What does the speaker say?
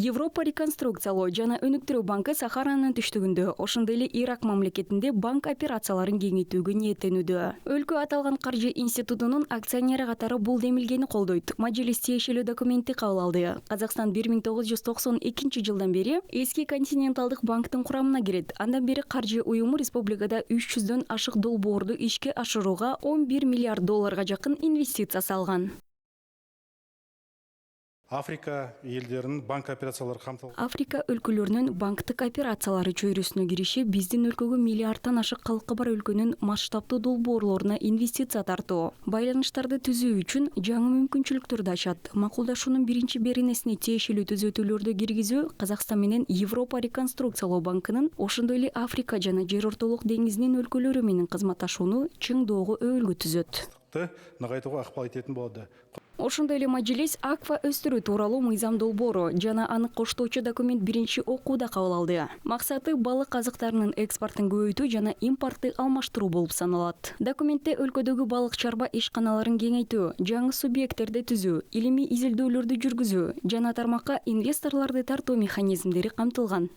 Европа реконструкциялоо жана өнүктүрүү банкы Сахаранын түштүгүндө, ошондой эле Ирак мамлекетинде банк операцияларын кеңейтүүгө ниеттенүүдө. Өлкө аталган каржы институтунун акционери катары бул демилгени колдойт. Мажлис тиешелүү документти кабыл алды. Казакстан 1992 жылдан бери эски континенталдык банктын курамына кирет. Андан бери каржы уюму республикада 300дөн ашык долбоорду ишке ашырууга 11 миллиард долларга жакын инвестиция салган. Африка елдерinin банк операциялары камтылган. Африка өлкөлөрүнүн банктык операциялары чөйрөсүнө кириши биздин өлкөгө миллиардтан ашык калкы бар өлкөнүн масштабдуу долбоорлоруна инвестиция тартуу, байланыштарды түзүү үчүн жаңы мүмкүнчүлүктөрдү ачат. Макулдашуунун биринчи беренесине тиешелүү түзөтүүлөрдү киргизүү Казакстан менен Европа реконструкциялоо банкынын ошондой эле Африка жана Жер ортолук деңизинин өлкөлөрү менен кызматташууну чыңдоого өбөлгө түзөт. Нагайтууга акпал этетін болады. Ошондой эле мажлис аква өстүрүү тууралуу мыйзам долбоору жана аны коштоочу документ биринчи окууда кабыл алды. Максаты балык азыктарынын экспортун көбөйтүү жана импортты алмаштыруу болуп саналат. Документте өлкөдөгү балык чарба ишканаларын кеңейтүү, жаңы субъекттерди түзүү, илимий изилдөөлөрдү жүргүзүү жана тармакка инвесторлорду тартуу механизмдери камтылган.